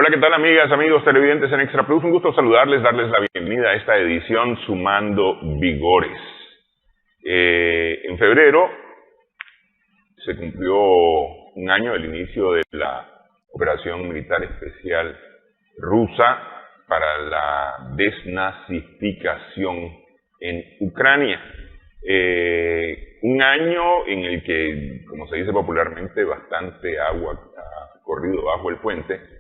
Hola, ¿qué tal amigas, amigos televidentes en Extra Plus? Un gusto saludarles, darles la bienvenida a esta edición Sumando Vigores. En febrero se cumplió un año del inicio de la operación militar especial rusa para la desnazificación en Ucrania. Un año en el que, como se dice popularmente, bastante agua ha corrido bajo el puente.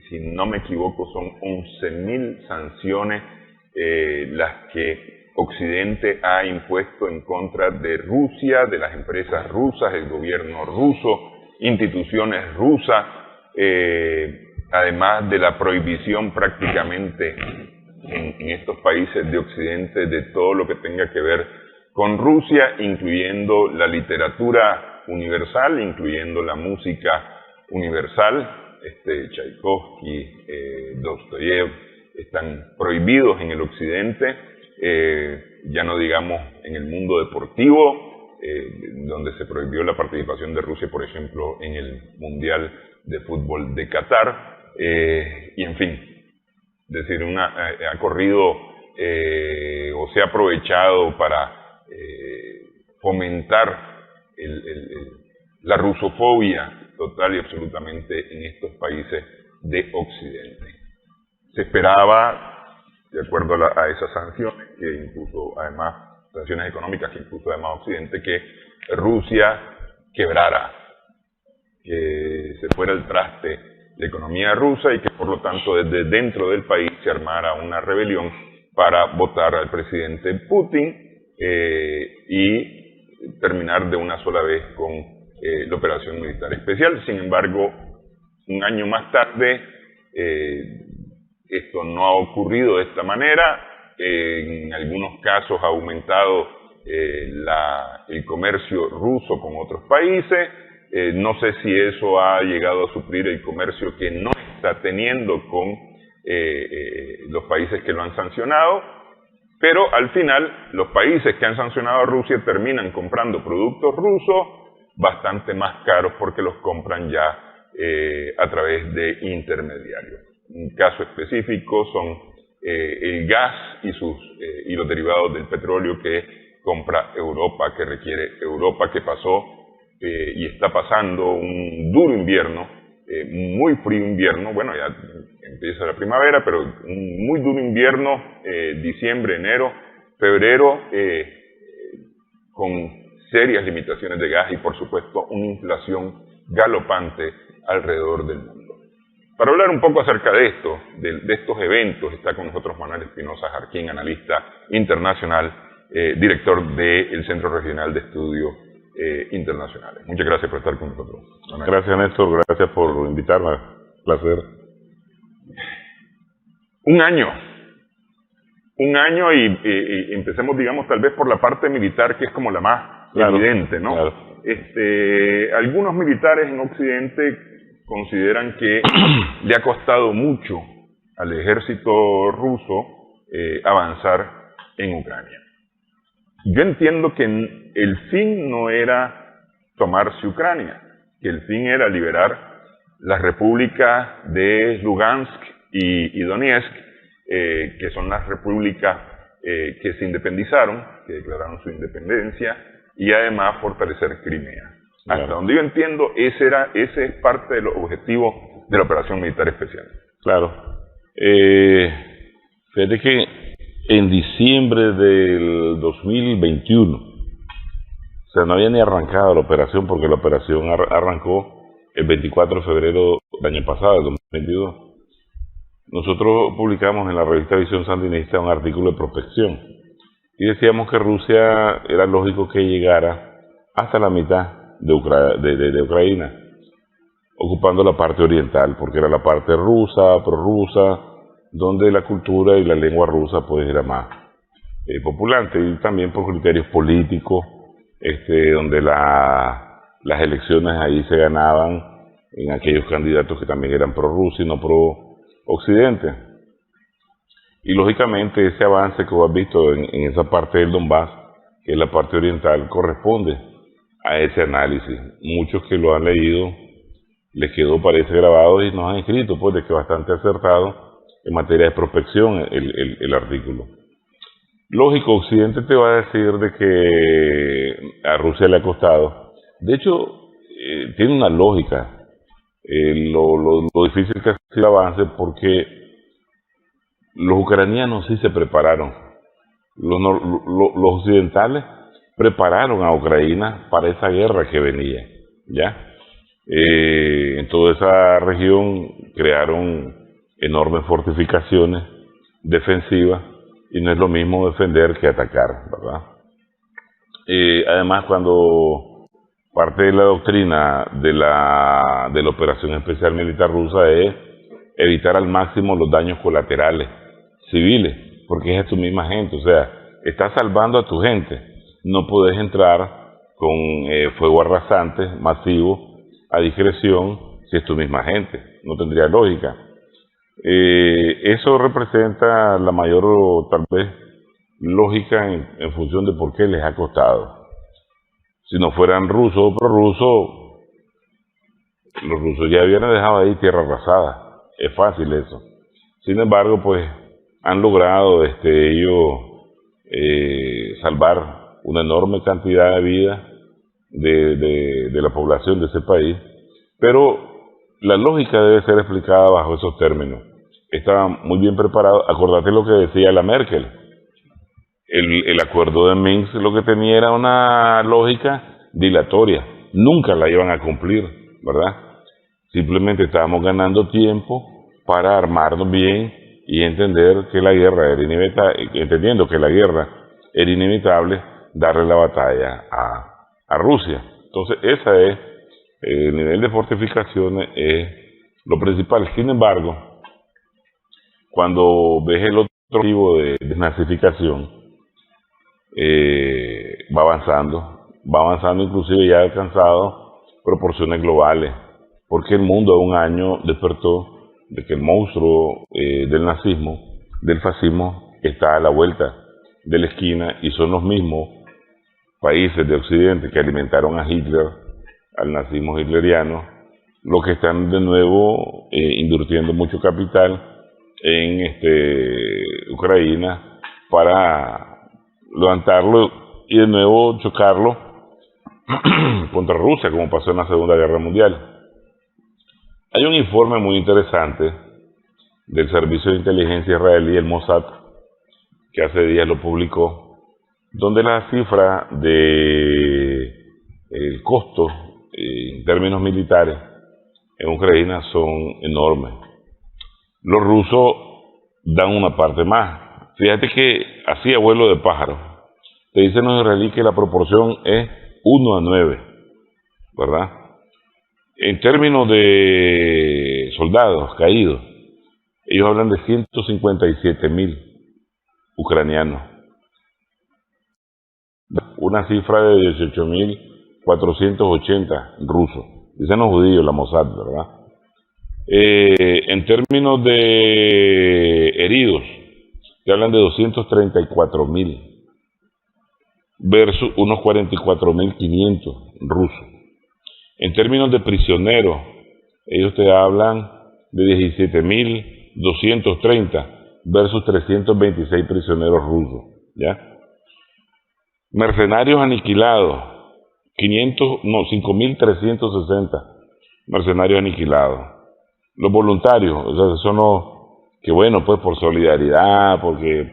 Si no me equivoco, son 11.000 sanciones las que Occidente ha impuesto en contra de Rusia, de las empresas rusas, el gobierno ruso, instituciones rusas, además de la prohibición prácticamente en estos países de Occidente de todo lo que tenga que ver con Rusia, incluyendo la literatura universal, incluyendo la música universal. Tchaikovsky, Dostoyevsky están prohibidos en el Occidente, ya no digamos en el mundo deportivo, donde se prohibió la participación de Rusia, por ejemplo, en el Mundial de Fútbol de Qatar, y en fin, es decir, ha corrido o se ha aprovechado para fomentar la rusofobia total y absolutamente en estos países de Occidente. Se esperaba, de acuerdo a esas sanciones que impuso además, sanciones económicas que impuso además Occidente, que Rusia quebrara, que se fuera al traste la economía rusa y que por lo tanto desde dentro del país se armara una rebelión para votar al presidente Putin y terminar de una sola vez con la operación militar especial. Sin embargo, un año más tarde, esto no ha ocurrido de esta manera. En algunos casos ha aumentado el comercio ruso con otros países. No sé si eso ha llegado a suplir el comercio que no está teniendo con los países que lo han sancionado, pero al final los países que han sancionado a Rusia terminan comprando productos rusos bastante más caros porque los compran ya a través de intermediarios. Un caso específico son el gas y los derivados del petróleo que compra Europa, que requiere Europa, que pasó y está pasando un duro invierno, muy frío invierno. Bueno, ya empieza la primavera, pero un muy duro invierno, diciembre, enero, febrero, con serias limitaciones de gas y por supuesto una inflación galopante alrededor del mundo. Para hablar un poco acerca de esto, de estos eventos, está con nosotros Manuel Espinosa Jarquín, analista internacional, director del Centro Regional de Estudios Internacionales. Muchas gracias por estar con nosotros, Manuel. Gracias, Néstor, gracias por invitarme, placer. Un año y empecemos, digamos, tal vez por la parte militar, que es como la más evidente, ¿no? Claro. Algunos militares en Occidente consideran que le ha costado mucho al ejército ruso avanzar en Ucrania. Yo entiendo que el fin no era tomarse Ucrania, que el fin era liberar las repúblicas de Lugansk y Donetsk, que son las repúblicas que se independizaron, que declararon su independencia, y además fortalecer Crimea. Claro. Hasta donde yo entiendo, ese es parte de los objetivos de la operación militar especial. Claro. Fíjate que en diciembre del 2021, o sea, no había ni arrancado la operación, porque la operación arrancó el 24 de febrero del año pasado, del 2022. Nosotros publicamos en la revista Visión Sandinista un artículo de prospección y decíamos que Rusia era lógico que llegara hasta la mitad de Ucrania, ocupando la parte oriental, porque era la parte rusa, prorrusa, donde la cultura y la lengua rusa pues era más populante, y también por criterios políticos, donde las elecciones ahí se ganaban en aquellos candidatos que también eran pro Rusia y no pro Occidente. Y lógicamente ese avance que vos has visto en esa parte del Donbass, que es la parte oriental, corresponde a ese análisis. Muchos que lo han leído les quedó, parece, grabado y nos han escrito, pues, de que bastante acertado en materia de prospección el artículo. Lógico, Occidente te va a decir de que a Rusia le ha costado. De hecho, tiene una lógica lo difícil que ha sido el avance, porque los ucranianos sí se prepararon. Los occidentales prepararon a Ucrania para esa guerra que venía, ¿ya? En toda esa región crearon enormes fortificaciones defensivas y no es lo mismo defender que atacar, ¿verdad? Además, cuando parte de la doctrina de la operación especial militar rusa es evitar al máximo los daños colaterales civiles, porque es a tu misma gente, o sea, estás salvando a tu gente, no puedes entrar con fuego arrasante, masivo, a discreción, si es tu misma gente, no tendría lógica. Eso representa la mayor, tal vez, lógica en función de por qué les ha costado. Si no fueran rusos o prorrusos, los rusos ya hubieran dejado ahí tierra arrasada. Es fácil eso. Sin embargo, pues han logrado ellos salvar una enorme cantidad de vidas de la población de ese país, pero la lógica debe ser explicada bajo esos términos. Está muy bien preparado. Acordate lo que decía la Merkel. El acuerdo de Minsk lo que tenía era una lógica dilatoria. Nunca la iban a cumplir, ¿verdad? Simplemente estábamos ganando tiempo para armarnos bien y entender que la guerra era inevitable, entendiendo que la guerra era inevitable, darle la batalla a Rusia. Entonces, esa es el nivel de fortificaciones, es lo principal. Sin embargo, cuando ves el otro tipo de desnazificación, va avanzando, inclusive ya ha alcanzado proporciones globales, porque el mundo a un año despertó de que el monstruo del nazismo, del fascismo, está a la vuelta de la esquina, y son los mismos países de Occidente que alimentaron a Hitler, al nazismo hitleriano, los que están de nuevo invirtiendo mucho capital en Ucrania para levantarlo y de nuevo chocarlo contra Rusia, como pasó en la Segunda Guerra Mundial. Hay un informe muy interesante del Servicio de Inteligencia israelí, el Mossad, que hace días lo publicó, donde las cifras de el costo en términos militares en Ucrania son enormes. Los rusos dan una parte más. Fíjate que así a vuelo de pájaro te dicen los israelíes que la proporción es 1 a 9, ¿verdad? En términos de soldados caídos, ellos hablan de 157.000 ucranianos. Una cifra de 18.480 rusos. Dicen los judíos, la Mossad, ¿verdad? En términos de heridos, te hablan de 234.000 versus unos 44.500 rusos. En términos de prisioneros, ellos te hablan de 17.230 versus 326 prisioneros rusos, ¿ya? Mercenarios aniquilados, 5.360 mercenarios aniquilados. Los voluntarios, o sea, son los que, bueno, pues por solidaridad, porque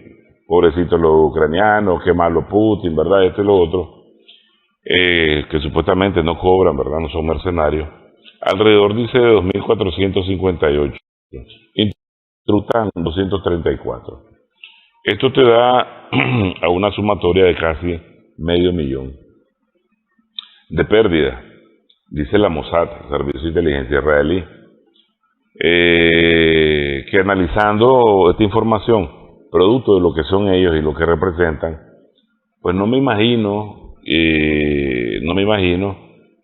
pobrecitos los ucranianos, qué malo Putin, ¿verdad? Esto y lo otro, que supuestamente no cobran, ¿verdad? No son mercenarios. Alrededor, dice, de 2.458. Intrutan 234. Esto te da a una sumatoria de casi 500.000 de pérdida, dice la Mossad, el Servicio de Inteligencia israelí, que analizando esta información, producto de lo que son ellos y lo que representan, pues no me imagino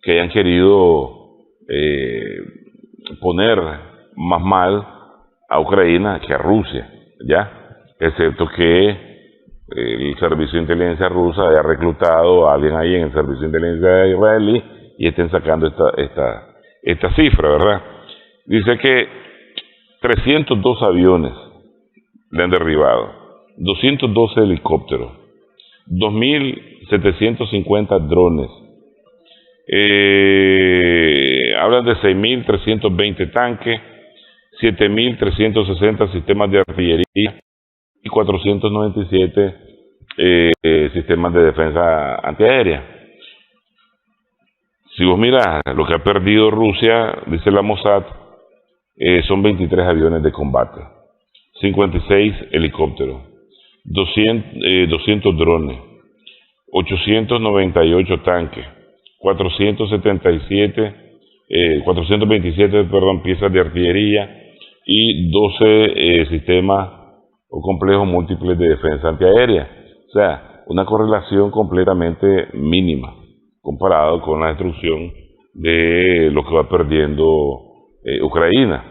que hayan querido poner más mal a Ucrania que a Rusia, ¿ya? Excepto que el Servicio de Inteligencia rusa haya reclutado a alguien ahí en el Servicio de Inteligencia israelí y estén sacando esta cifra, ¿verdad? Dice que 302 aviones le han derribado, 212 helicópteros, 2.750 drones, hablan de 6.320 tanques, 7.360 sistemas de artillería y 497 sistemas de defensa antiaérea. Si vos mirás lo que ha perdido Rusia, dice la Mossad, son 23 aviones de combate, 56 helicópteros, 200 drones, 898 tanques, 427 piezas de artillería y 12 sistemas o complejos múltiples de defensa antiaérea. O sea, una correlación completamente mínima comparado con la destrucción de lo que va perdiendo Ucrania.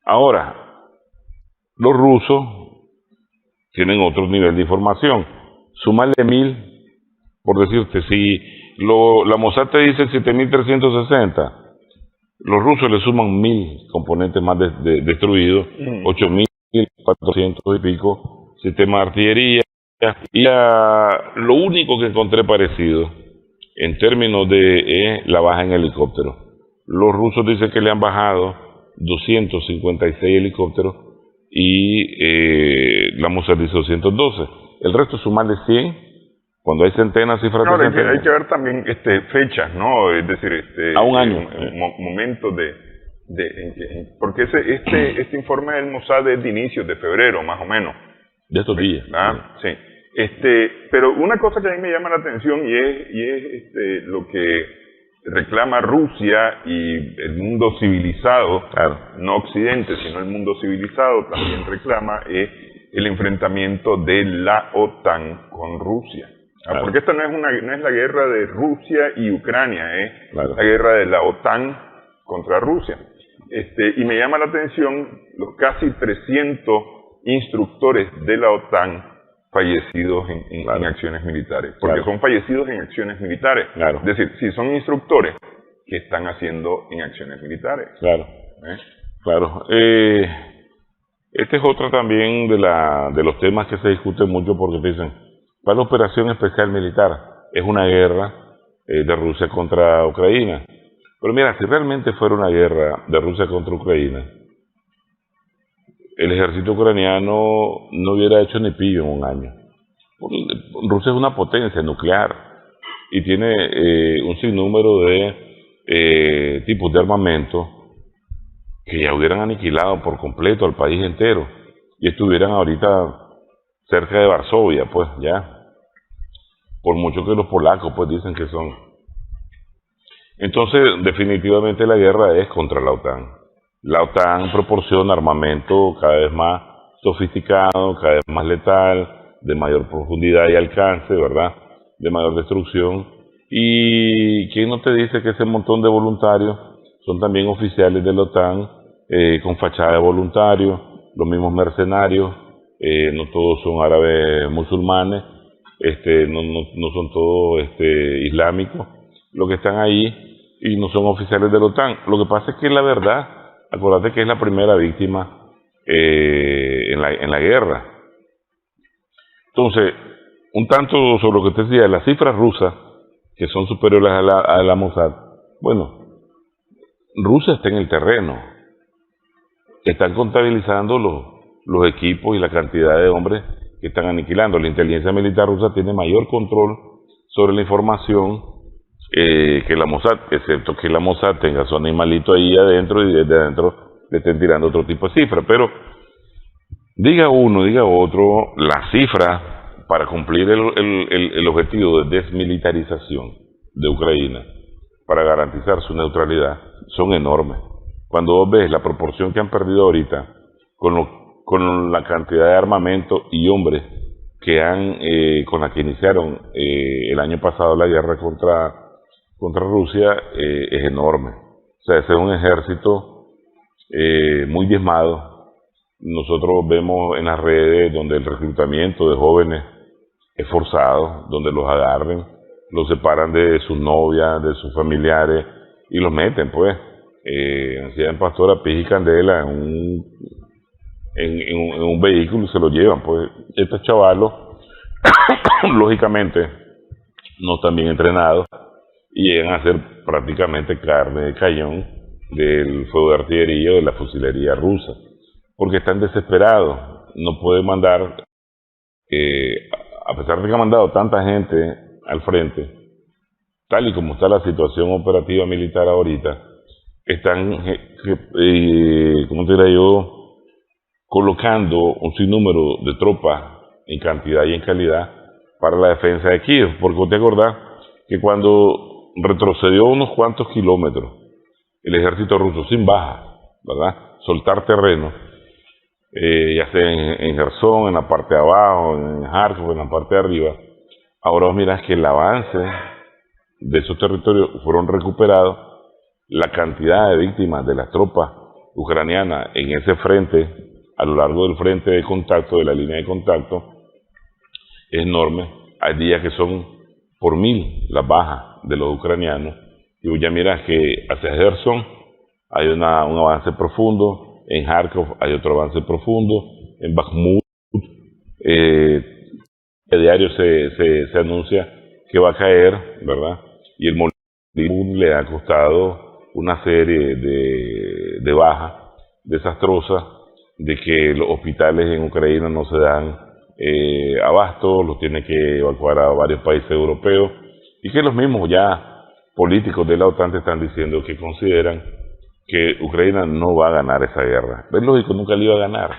Ahora, los rusos tienen otro nivel de información. Súmale 1.000, por decirte, si la Mossad te dice 7.360, los rusos le suman 1.000 componentes más destruidos, 8.400 y pico sistemas de artillería. Y lo único que encontré parecido en términos de la baja en helicópteros. Los rusos dicen que le han bajado 256 helicópteros y la Mossad dice 212. El resto sumarle 100 cuando hay centenas, cifras de centenas. Hay que ver también fechas, ¿no? Es decir, a un año. Momentos porque este informe del Mossad es de inicios de febrero, más o menos. De estos días. Sí. Pero una cosa que a mí me llama la atención y es lo que reclama Rusia y el mundo civilizado, claro, no Occidente, sino el mundo civilizado también reclama, es el enfrentamiento de la OTAN con Rusia. Claro. Porque esta no es la guerra de Rusia y Ucrania, es la guerra de la OTAN contra Rusia. Y me llama la atención los casi 300 instructores de la OTAN fallecidos en acciones militares, porque son fallecidos en acciones militares. Claro. Es decir, si son instructores, ¿qué están haciendo en acciones militares? Claro. Claro. Este es otro también de los temas que se discuten mucho porque dicen, ¿cuál es la operación especial militar? Es una guerra de Rusia contra Ucrania. Pero mira, si realmente fuera una guerra de Rusia contra Ucrania, el ejército ucraniano no hubiera hecho ni pillo en un año. Rusia es una potencia nuclear y tiene un sinnúmero de tipos de armamento que ya hubieran aniquilado por completo al país entero y estuvieran ahorita cerca de Varsovia, pues ya, por mucho que los polacos pues dicen que son. Entonces definitivamente la guerra es contra la OTAN. La OTAN proporciona armamento cada vez más sofisticado, cada vez más letal, de mayor profundidad y alcance, ¿verdad? De mayor destrucción. ¿Y quién no te dice que ese montón de voluntarios son también oficiales de la OTAN con fachada de voluntarios, los mismos mercenarios, no todos son árabes musulmanes, no son todos islámicos, los que están ahí y no son oficiales de la OTAN? Lo que pasa es que la verdad, acuérdate que es la primera víctima en la guerra. Entonces, un tanto sobre lo que usted decía, las cifras rusas, que son superiores a la Mossad, bueno, Rusia está en el terreno, están contabilizando los equipos y la cantidad de hombres que están aniquilando. La inteligencia militar rusa tiene mayor control sobre la información que la Mossad, excepto que la Mossad tenga su animalito ahí adentro y desde adentro le estén tirando otro tipo de cifras. Pero diga uno, diga otro, las cifras para cumplir el objetivo de desmilitarización de Ucrania, para garantizar su neutralidad, son enormes. Cuando vos ves la proporción que han perdido ahorita con la cantidad de armamento y hombres que con la que iniciaron el año pasado la guerra contra Rusia, es enorme. O sea, ese es un ejército muy diezmado. Nosotros vemos en las redes donde el reclutamiento de jóvenes es forzado, donde los agarren, los separan de sus novias, de sus familiares y los meten, pues, en Pastora, pija y candela en un vehículo y se lo llevan, pues. Estos chavalos, lógicamente, no están bien entrenados y llegan a ser prácticamente carne de cañón del fuego de artillería o de la fusilería rusa, porque están desesperados. No pueden mandar, a pesar de que han mandado tanta gente al frente, tal y como está la situación operativa militar ahorita, están, ¿cómo te diría yo?, colocando un sinnúmero de tropas en cantidad y en calidad para la defensa de Kiev, porque te acordás que cuando retrocedió unos cuantos kilómetros el ejército ruso sin baja, ¿verdad?, soltar terreno, ya sea en Gerson, en la parte de abajo, en Kharkov, en la parte de arriba, ahora vos mirás que el avance de esos territorios fueron recuperados, la cantidad de víctimas de las tropas ucranianas en ese frente, a lo largo del frente de contacto, de la línea de contacto, es enorme. Hay días que son por 1000 las bajas de los ucranianos, y vos ya miras que hacia Gerson hay un avance profundo, en Kharkov hay otro avance profundo, en Bakhmut a diario se anuncia que va a caer, ¿verdad? Y el Bakhmut le ha costado una serie de bajas desastrosas, de que los hospitales en Ucrania no se dan abasto, los tiene que evacuar a varios países europeos, y que los mismos ya políticos de la OTAN te están diciendo que consideran que Ucrania no va a ganar esa guerra. Es lógico, nunca le iba a ganar.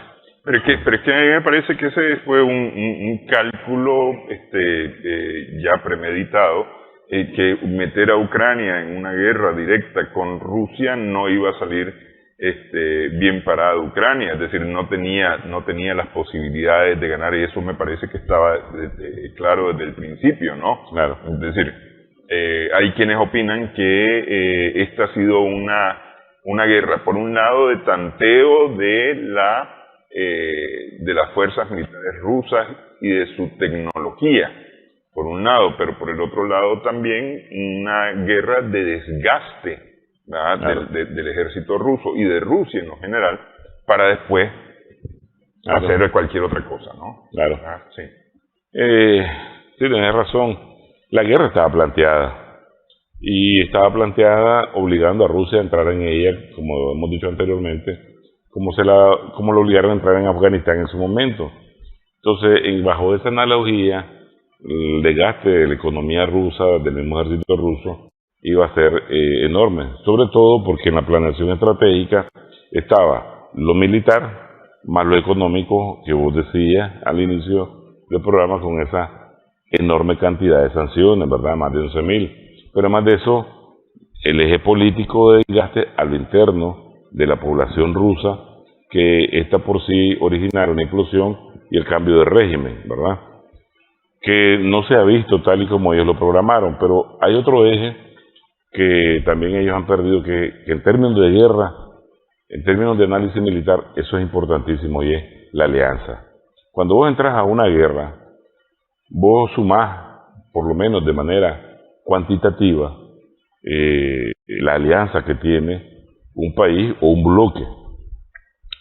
Pero es que a mí me parece que ese fue un cálculo ya premeditado, que meter a Ucrania en una guerra directa con Rusia no iba a salir bien parada Ucrania, es decir, no tenía las posibilidades de ganar, y eso me parece que estaba claro desde el principio, ¿no? Claro. Es decir, hay quienes opinan que esta ha sido una guerra, por un lado, de tanteo de las fuerzas militares rusas y de su tecnología, por un lado, pero por el otro lado también una guerra de desgaste, claro, del ejército ruso y de Rusia en lo general, para después hacer cualquier otra cosa, ¿no? Claro. Sí. Sí, tenés razón. La guerra estaba planteada, y estaba planteada obligando a Rusia a entrar en ella, como hemos dicho anteriormente, como lo obligaron a entrar en Afganistán en su momento. Entonces, bajo esa analogía, el desgaste de la economía rusa, del mismo ejército ruso, iba a ser enorme, sobre todo porque en la planeación estratégica estaba lo militar más lo económico que vos decías al inicio del programa, con esa enorme cantidad de sanciones, ¿verdad? Más de 11.000. Pero además de eso, el eje político de desgaste a lo interno de la población rusa, que esta por sí originara una implosión y el cambio de régimen, ¿verdad?, que no se ha visto tal y como ellos lo programaron. Pero hay otro eje que también ellos han perdido, que en términos de guerra, en términos de análisis militar, eso es importantísimo, y es la alianza. Cuando vos entras a una guerra, vos sumás, por lo menos de manera cuantitativa, la alianza que tiene un país o un bloque,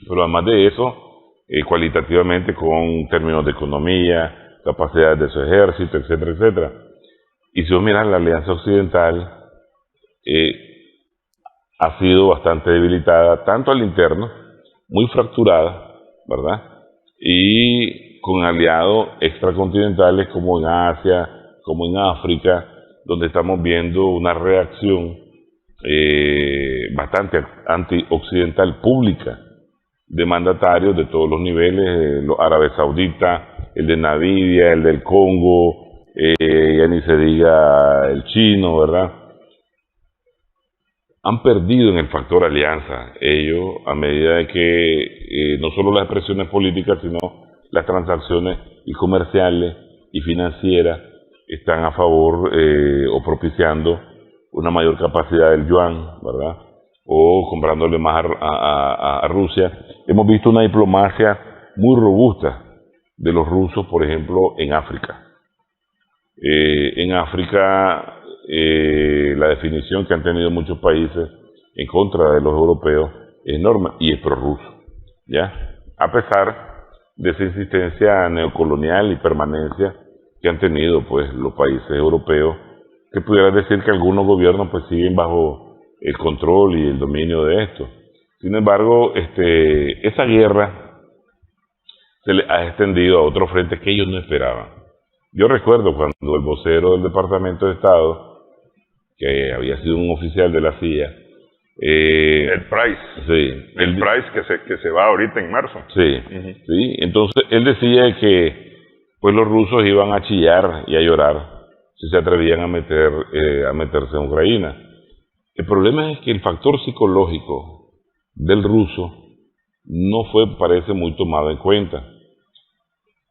pero además de eso, cualitativamente, con términos de economía, capacidades de su ejército, etcétera, etcétera. Y si vos miras, la alianza occidental ha sido bastante debilitada, tanto al interno, muy fracturada, ¿verdad?, y con aliados extracontinentales como en Asia, como en África, donde estamos viendo una reacción bastante antioccidental pública de mandatarios de todos los niveles, los árabes sauditas, el de Namibia, el del Congo, ya ni se diga el chino, ¿verdad? Han perdido en el factor alianza ellos, a medida de que no solo las expresiones políticas, sino las transacciones y comerciales y financieras están a favor o propiciando una mayor capacidad del yuan, ¿verdad?, o comprándole más a Rusia. Hemos visto una diplomacia muy robusta de los rusos, por ejemplo, en África. En África la definición que han tenido muchos países en contra de los europeos es enorme y es prorruso, ¿ya? A pesar de esa insistencia neocolonial y permanencia que han tenido pues los países europeos, que pudiera decir que algunos gobiernos pues siguen bajo el control y el dominio de esto. Sin embargo, esa guerra se le ha extendido a otros frentes que ellos no esperaban. Yo recuerdo cuando el vocero del Departamento de Estado, que había sido un oficial de la CIA, el Price. Sí. El Price que se va ahorita en marzo. Sí, sí. Entonces él decía que pues los rusos iban a chillar y a llorar si se atrevían a meterse en Ucrania. El problema es que el factor psicológico del ruso no parece muy tomado en cuenta.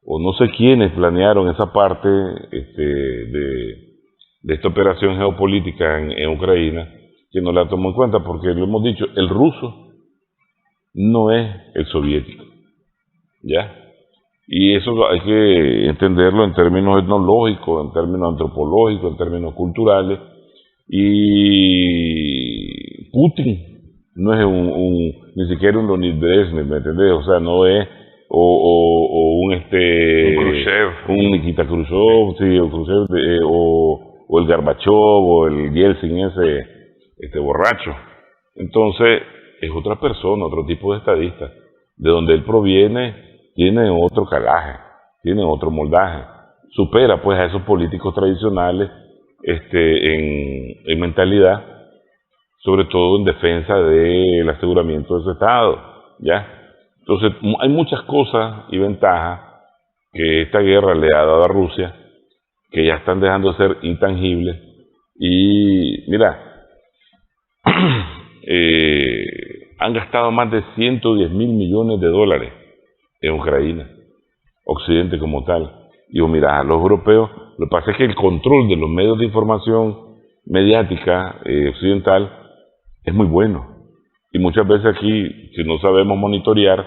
O no sé quiénes planearon esa parte de esta operación geopolítica en Ucrania, que no la tomó en cuenta, porque lo hemos dicho, el ruso no es el soviético, ¿ya? Y eso hay que entenderlo en términos etnológicos, en términos antropológicos, en términos culturales. Y Putin no es ni siquiera un Leonid Brezhnev, ¿me entendés? O sea, no es un Khrushchev, un Nikita Khrushchev, sí, o Khrushchev, o el Gorbachev, o el Yeltsin ese borracho. Entonces es otra persona, otro tipo de estadista. De donde él proviene tiene otro calaje, tiene otro moldaje, supera pues a esos políticos tradicionales en mentalidad, sobre todo en defensa del aseguramiento de su Estado, ¿ya? Entonces hay muchas cosas y ventajas que esta guerra le ha dado a Rusia que ya están dejando de ser intangibles. Y mira, han gastado más de 110.000 millones de dólares en Ucrania, Occidente como tal. Digo, mira, los europeos, lo que pasa es que el control de los medios de información mediática occidental es muy bueno. Y muchas veces aquí, si no sabemos monitorear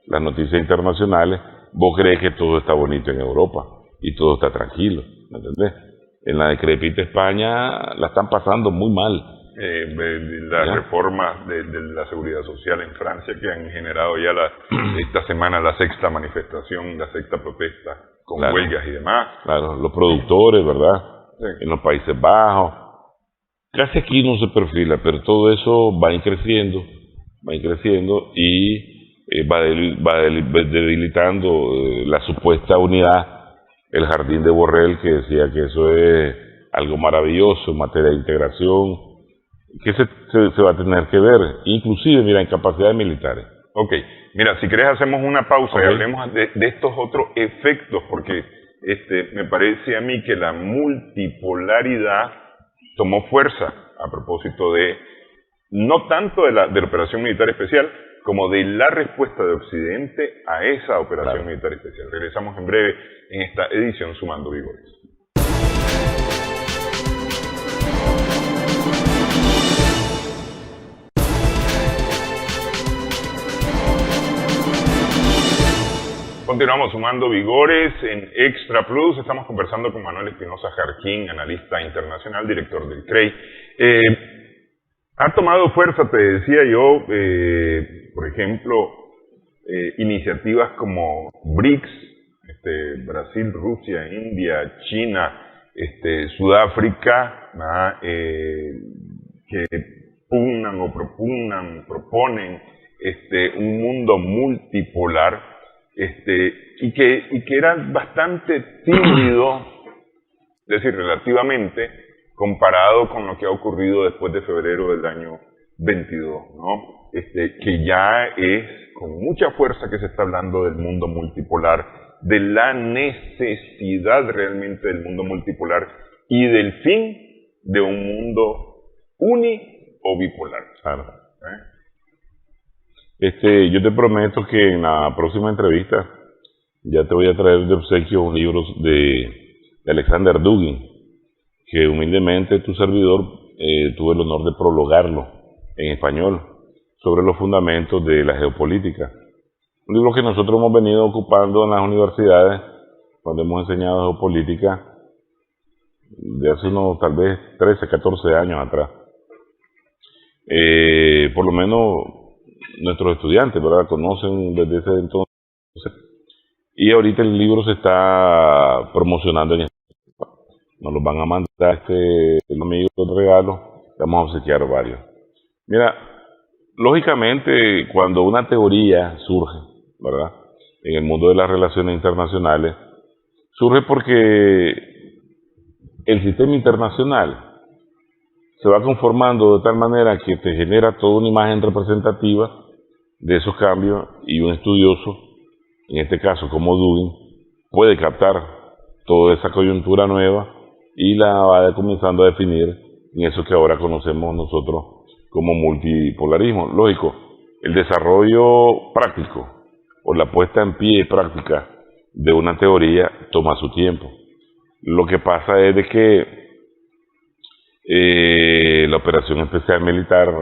las noticias internacionales, vos crees que todo está bonito en Europa y todo está tranquilo, ¿me entendés? En la decrépita España la están pasando muy mal. Las reformas de la seguridad social en Francia que han generado ya esta semana la sexta manifestación, la sexta protesta con huelgas y demás. Claro, los productores, ¿verdad? Sí. En los Países Bajos. Casi aquí no se perfila, pero todo eso va a ir creciendo y va debilitando la supuesta unidad, el jardín de Borrell, que decía que eso es algo maravilloso en materia de integración, que se va a tener que ver, inclusive, mira, en capacidades militares. Ok, mira, si querés hacemos una pausa y hablemos de estos otros efectos, porque me parece a mí que la multipolaridad tomó fuerza a propósito de, no tanto de la operación militar especial, como de la respuesta de Occidente a esa operación militar especial. Regresamos en breve en esta edición Sumando Vigores. Continuamos Sumando Vigores en Extra Plus. Estamos conversando con Manuel Espinosa Jarquín, analista internacional, director del CREI. Ha tomado fuerza, te decía yo, por ejemplo, iniciativas como BRICS, Brasil, Rusia, India, China, Sudáfrica, que proponen un mundo multipolar. Y que era bastante tímido, es decir, relativamente, comparado con lo que ha ocurrido después de febrero del año 22, ¿no? Que ya es con mucha fuerza que se está hablando del mundo multipolar, de la necesidad realmente del mundo multipolar y del fin de un mundo uni o bipolar. Claro. Yo te prometo que en la próxima entrevista ya te voy a traer de obsequio un libro de Alexander Dugin, que humildemente tu servidor tuve el honor de prologarlo en español, sobre los fundamentos de la geopolítica. Un libro que nosotros hemos venido ocupando en las universidades cuando hemos enseñado geopolítica, de hace unos tal vez 13, 14 años atrás. Por lo menos nuestros estudiantes, ¿verdad?, conocen desde ese entonces. Y ahorita el libro se está promocionando en España. Nos los van a mandar amigos de regalo. Vamos a obsequiar varios. Mira, lógicamente, cuando una teoría surge, ¿verdad?, en el mundo de las relaciones internacionales, surge porque el sistema internacional se va conformando de tal manera que te genera toda una imagen representativa de esos cambios, y un estudioso, en este caso como Dugin, puede captar toda esa coyuntura nueva y la va comenzando a definir en eso que ahora conocemos nosotros como multipolarismo. Lógico, el desarrollo práctico o la puesta en pie práctica de una teoría toma su tiempo. Lo que pasa es de que la operación especial militar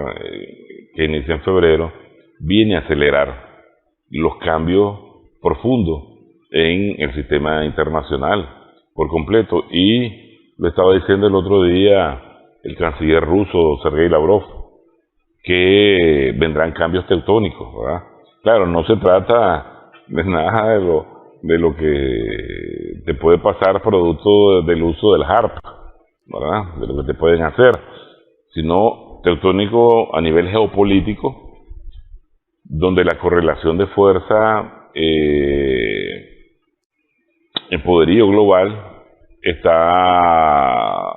que inicia en febrero viene a acelerar los cambios profundos en el sistema internacional por completo, y lo estaba diciendo el otro día el canciller ruso Sergei Lavrov, que vendrán cambios tectónicos, ¿verdad? Claro, no se trata de nada de lo que te puede pasar producto del uso del HARP, ¿verdad?, de lo que te pueden hacer, sino tectónico a nivel geopolítico, donde la correlación de fuerza en poderío global está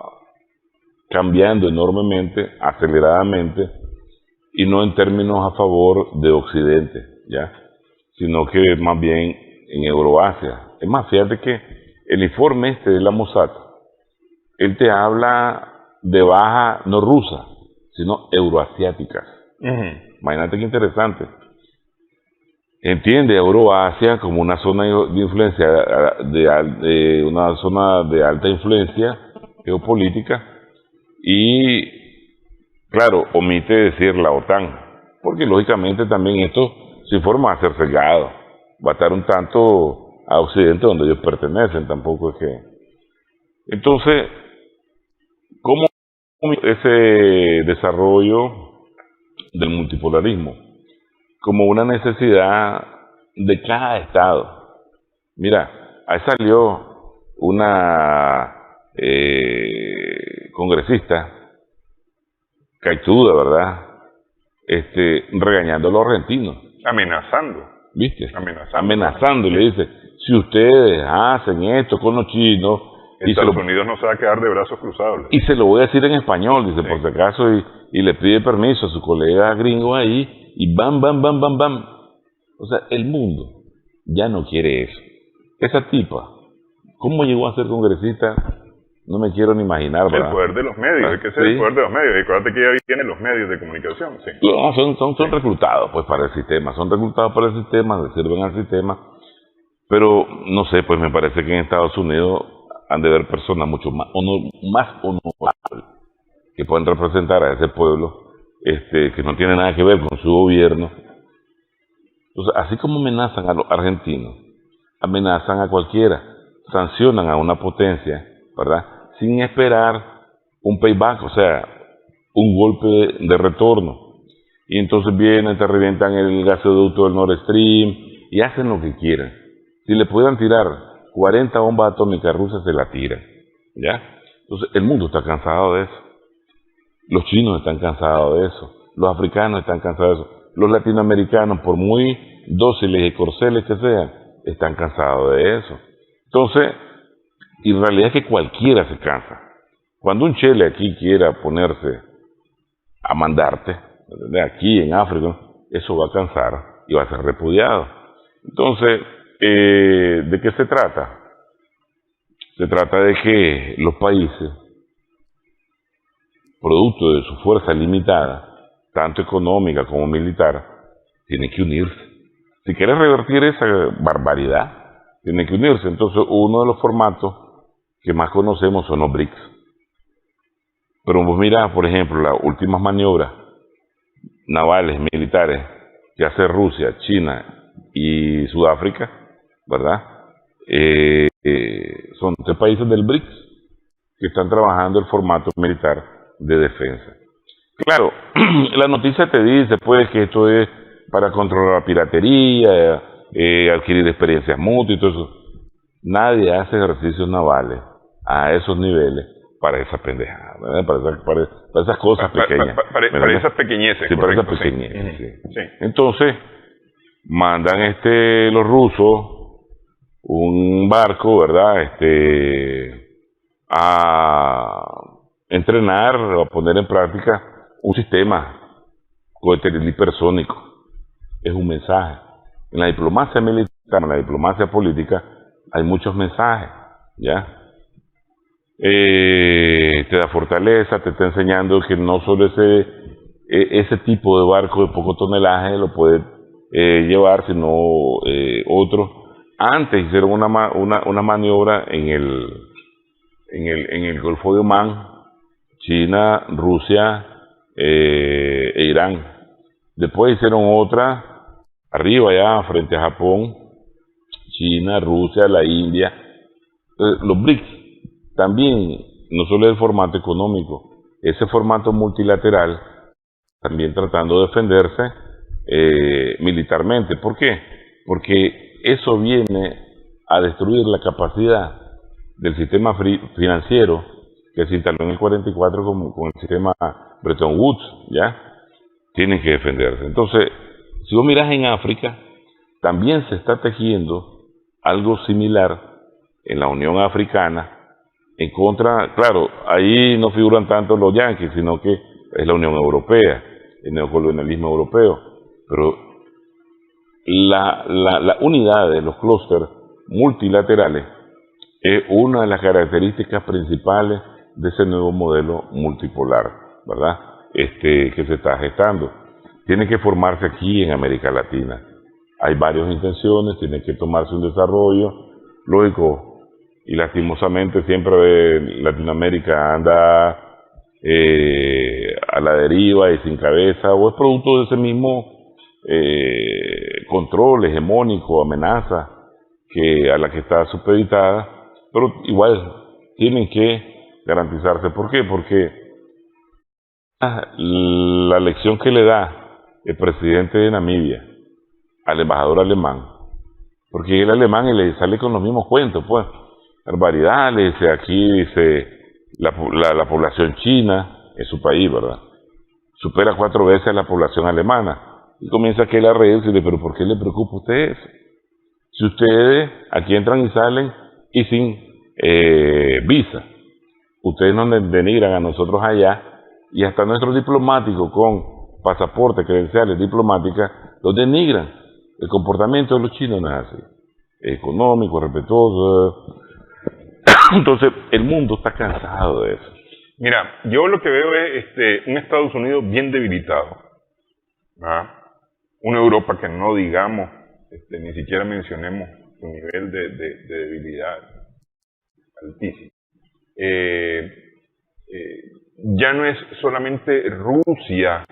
cambiando enormemente, aceleradamente, y no en términos a favor de Occidente, ¿ya?, sino que más bien en Euroasia. Es más, fíjate que el informe de la Mossad, él te habla de bajas no rusas, sino euroasiáticas. Imagínate qué interesante. Entiende Euroasia como una zona de influencia, de una zona de alta influencia geopolítica, y claro, omite decir la OTAN, porque lógicamente también esto, sin forma de ser cegado, va a estar un tanto a Occidente, donde ellos pertenecen, tampoco es que... Entonces, ¿cómo ese desarrollo del multipolarismo? Como una necesidad de cada estado. Mira, ahí salió una congresista caituda, ¿verdad?, regañando a los argentinos. Amenazando. ¿Viste? Amenazando, y le dice, si ustedes hacen esto con los chinos... Estados Unidos no se va a quedar de brazos cruzados. Y se lo voy a decir en español, dice, sí, por si acaso, y le pide permiso a su colega gringo ahí, y bam, bam, bam, bam, bam. O sea, el mundo ya no quiere eso. Esa tipa, ¿cómo llegó a ser congresista? No me quiero ni imaginar, ¿verdad? El poder de los medios, es que ese es el poder de los medios. Y acuérdate que ya tienen los medios de comunicación. Sí. No, son reclutados pues para el sistema, les sirven al sistema, pero no sé, pues me parece que en Estados Unidos han de haber personas mucho más honorables que pueden representar a ese pueblo, que no tiene nada que ver con su gobierno. Entonces, así como amenazan a los argentinos, amenazan a cualquiera, sancionan a una potencia, ¿verdad?, sin esperar un payback, o sea, un golpe de retorno. Y entonces vienen, te revientan el gasoducto del Nord Stream y hacen lo que quieran. Si le pudieran tirar 40 bombas atómicas rusas, se la tiran, ¿ya? Entonces, el mundo está cansado de eso. Los chinos están cansados de eso. Los africanos están cansados de eso. Los latinoamericanos, por muy dóciles y corceles que sean, están cansados de eso. Entonces, y en realidad es que cualquiera se cansa. Cuando un chele aquí quiera ponerse a mandarte, aquí en África, eso va a cansar y va a ser repudiado. Entonces, ¿de qué se trata? Se trata de que los países, producto de su fuerza limitada, tanto económica como militar, tienen que unirse. Si quieres revertir esa barbaridad, tienen que unirse. Entonces, uno de los formatos que más conocemos son los BRICS. Pero vos mirá, por ejemplo, las últimas maniobras navales, militares, que hace Rusia, China y Sudáfrica, ¿verdad? Son 3 países del BRICS. que están trabajando el formato militar de defensa. Claro, la noticia te dice pues que esto es para controlar la piratería, adquirir experiencias mútuas y todo eso. Nadie hace ejercicios navales a esos niveles para esa pendejada, para esas cosas pequeñas. Para esas pequeñeces. Sí, para esas correcto, pequeñeces, sí. sí. Sí. Entonces, mandan los rusos un barco, ¿verdad? A entrenar o a poner en práctica un sistema coheteral hipersónico. Es un mensaje. En la diplomacia militar, en la diplomacia política, hay muchos mensajes, ¿ya? Te da fortaleza, te está enseñando que no solo ese tipo de barco de poco tonelaje lo puede llevar, sino otros. Antes hicieron una maniobra en el Golfo de Omán, China, Rusia e Irán. Después hicieron otra arriba ya frente a Japón, China, Rusia, la India, los BRICS. También, no solo el formato económico, ese formato multilateral, también tratando de defenderse militarmente. ¿Por qué? Porque eso viene a destruir la capacidad del sistema financiero que se instaló en el 44 con el sistema Bretton Woods, ¿ya? Tienen que defenderse. Entonces, si vos mirás en África, también se está tejiendo algo similar en la Unión Africana, en contra, claro, ahí no figuran tanto los yanquis, sino que es la Unión Europea, el neocolonialismo europeo, pero la unidad de los clústeres multilaterales es una de las características principales de ese nuevo modelo multipolar, ¿verdad? Que se está gestando. Tiene que formarse aquí en América Latina. Hay varias intenciones, tiene que tomarse un desarrollo, lógico, y lastimosamente siempre Latinoamérica anda a la deriva y sin cabeza, o es producto de ese mismo control hegemónico, amenaza a la que está supeditada, pero igual tienen que garantizarse. ¿Por qué? Porque la lección que le da el presidente de Namibia al embajador alemán, porque el alemán le sale con los mismos cuentos, pues, barbaridades, aquí dice la población china en su país, ¿verdad? Supera 4 veces la población alemana. Y comienza aquel a reírse y dice, pero ¿por qué le preocupa a usted eso? Si ustedes aquí entran y salen y sin visa, ustedes nos denigran a nosotros allá, y hasta nuestros diplomáticos con pasaporte, credenciales diplomáticas, los denigran. El comportamiento de los chinos no es así. Es económico, respetuoso. Entonces, el mundo está cansado de eso. Mira, yo lo que veo es un Estados Unidos bien debilitado, ¿verdad? Una Europa que no digamos, ni siquiera mencionemos su nivel de debilidad altísimo. Ya no es solamente Rusia,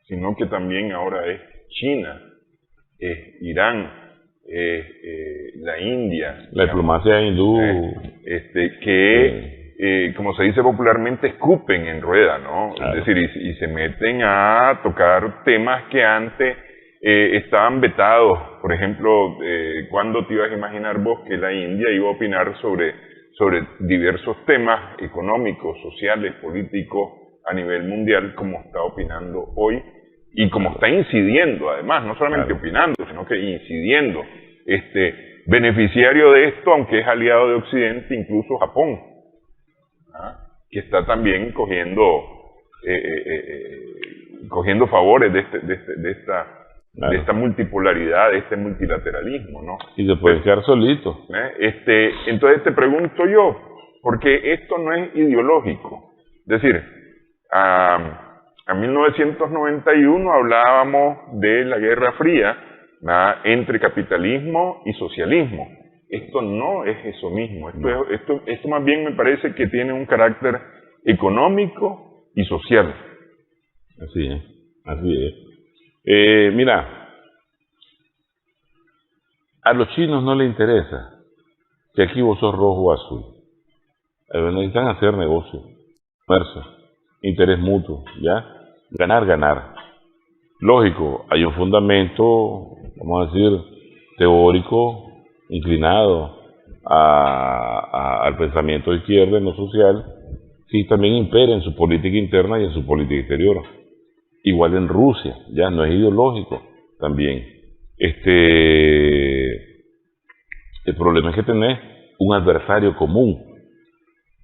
sino que también ahora es China, es Irán, es la India. La diplomacia hindú. Como se dice popularmente, escupen en rueda, ¿no? Claro. Es decir, y se meten a tocar temas que antes estaban vetados. Por ejemplo, ¿cuándo te ibas a imaginar vos que la India iba a opinar sobre diversos temas económicos, sociales, políticos a nivel mundial, como está opinando hoy y como está incidiendo, además, no solamente opinando, sino que incidiendo? Beneficiario de esto, aunque es aliado de Occidente, incluso Japón, que está también cogiendo favores de esta multipolaridad, de este multilateralismo, ¿no? Y se puede quedar solito. Entonces te pregunto yo, porque esto no es ideológico. Es decir, a 1991 hablábamos de la Guerra Fría, entre capitalismo y socialismo. Esto no es eso mismo. Esto más bien me parece que tiene un carácter económico y social. Así es, así es. Mira, a los chinos no les interesa que aquí vos sos rojo o azul. necesitan hacer negocio, comercio, interés mutuo, ¿ya? Ganar, ganar. Lógico, hay un fundamento, vamos a decir, teórico, inclinado al pensamiento de izquierda en lo social, que también impera en su política interna y en su política exterior. Igual en Rusia, ya no es ideológico también. El problema es que tenés un adversario común,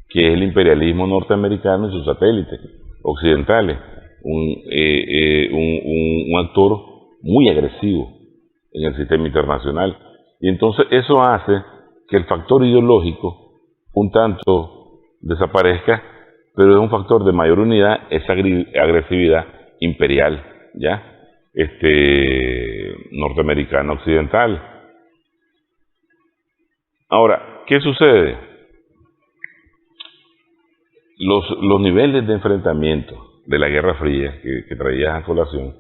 que es el imperialismo norteamericano y sus satélites occidentales, un actor muy agresivo en el sistema internacional. Y entonces eso hace que el factor ideológico un tanto desaparezca, pero es un factor de mayor unidad, esa agresividad imperial, ¿ya? Norteamericana occidental. Ahora, ¿qué sucede? Los niveles de enfrentamiento de la Guerra Fría que traías a colación,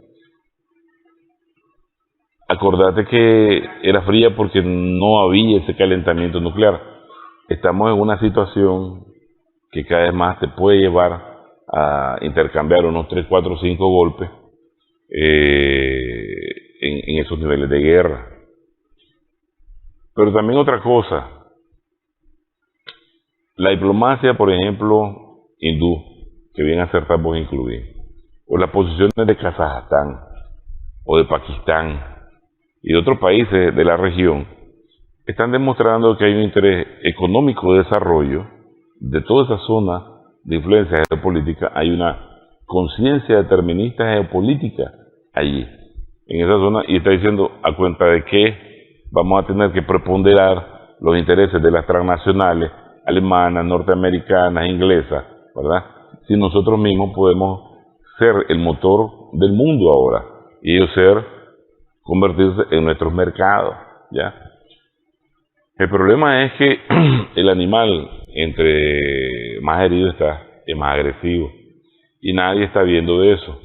acordate que era fría porque no había ese calentamiento nuclear. Estamos en una situación que cada vez más te puede llevar a intercambiar unos 3, 4, 5 golpes en esos niveles de guerra. Pero también otra cosa, la diplomacia, por ejemplo, hindú, que bien acertar vos incluir, o las posiciones de Kazajstán, o de Pakistán, y de otros países de la región, están demostrando que hay un interés económico de desarrollo de toda esa zona de influencia geopolítica. Hay una conciencia determinista geopolítica allí, en esa zona, y está diciendo a cuenta de que vamos a tener que preponderar los intereses de las transnacionales alemanas, norteamericanas, inglesas, ¿verdad? Si nosotros mismos podemos ser el motor del mundo ahora y ellos convertirse en nuestros mercados, ¿ya? El problema es que el animal, entre más herido está, es más agresivo, y nadie está viendo de eso.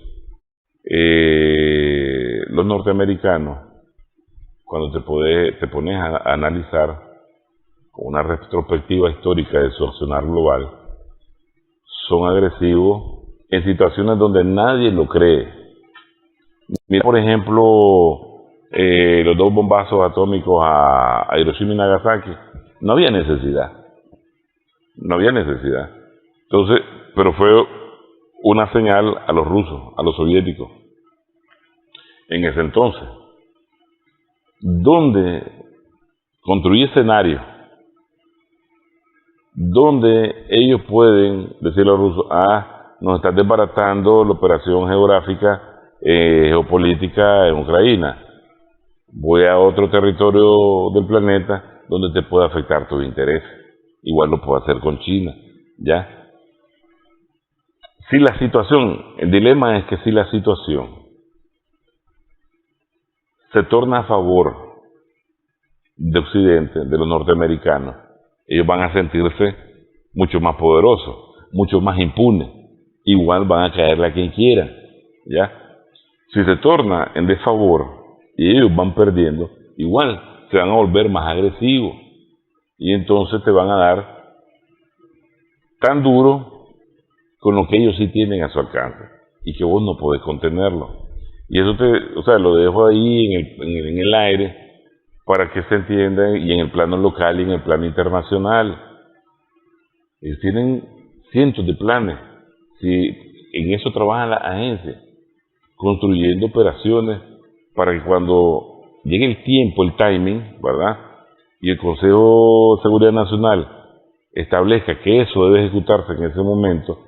Los norteamericanos, cuando te pones a analizar con una retrospectiva histórica de su accionar global, son agresivos en situaciones donde nadie lo cree. Mira, por ejemplo, los 2 bombazos atómicos a Hiroshima y Nagasaki. No había necesidad. Entonces, pero fue una señal a los rusos, a los soviéticos, en ese entonces, donde construí escenario, donde ellos pueden decirle a los rusos, nos están desbaratando la operación geográfica, geopolítica en Ucrania. Voy a otro territorio del planeta donde te puede afectar tus intereses. Igual lo puedo hacer con China, ¿ya? Si la situación, el dilema es que si la situación se torna a favor de Occidente, de los norteamericanos, ellos van a sentirse mucho más poderosos, mucho más impunes. Igual van a caerle a quien quiera, ¿ya? Si se torna en desfavor y ellos van perdiendo, igual se van a volver más agresivos y entonces te van a dar tan duro con lo que ellos sí tienen a su alcance y que vos no podés contenerlo. Y eso lo dejo ahí en el aire para que se entienda, y en el plano local y en el plano internacional. Ellos tienen cientos de planes. Si en eso trabajan las agencias, construyendo operaciones para que cuando llegue el tiempo, el timing, ¿verdad? Y el Consejo de Seguridad Nacional establezca que eso debe ejecutarse en ese momento,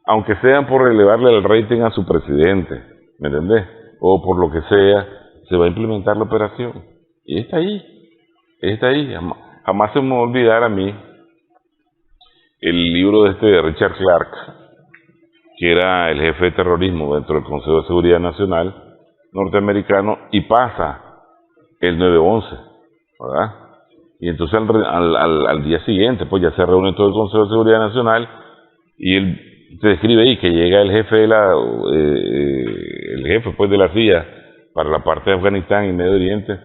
aunque sea por elevarle el rating a su presidente, ¿me entendés? O por lo que sea, se va a implementar la operación. Y está ahí. Jamás se me va a olvidar a mí el libro de Richard Clark, que era el jefe de terrorismo dentro del Consejo de Seguridad Nacional norteamericano, y pasa el 9/11, ¿verdad? Y entonces al día siguiente, pues ya se reúne todo el Consejo de Seguridad Nacional, y él te describe ahí que llega el jefe de la CIA para la parte de Afganistán y Medio Oriente,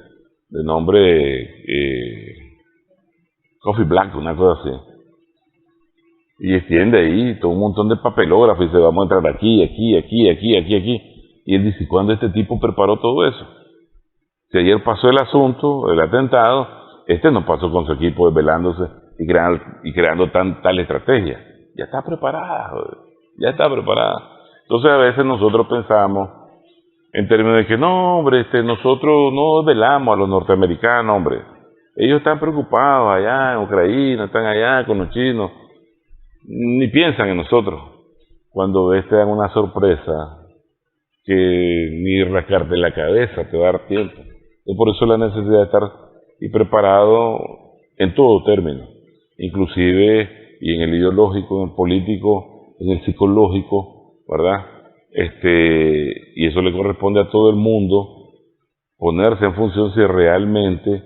de nombre Coffee Black, una cosa así. y extiende ahí todo un montón de papelógrafo y se vamos a entrar aquí. Y él dice, ¿cuándo este tipo preparó todo eso? Si ayer pasó el asunto, el atentado, no pasó con su equipo desvelándose y creando tal estrategia. Ya está preparada, joder. Ya está preparada. Entonces a veces nosotros pensamos en términos de que no, hombre, nosotros no desvelamos a los norteamericanos, hombre. Ellos están preocupados allá en Ucrania, están allá con los chinos. Ni piensan en nosotros. Cuando ves te dan una sorpresa que ni rascarte la cabeza te va a dar tiempo. Y por eso la necesidad de estar y preparado en todo término, inclusive y en el ideológico, en el político, en el psicológico, ¿verdad? Y eso le corresponde a todo el mundo ponerse en función si realmente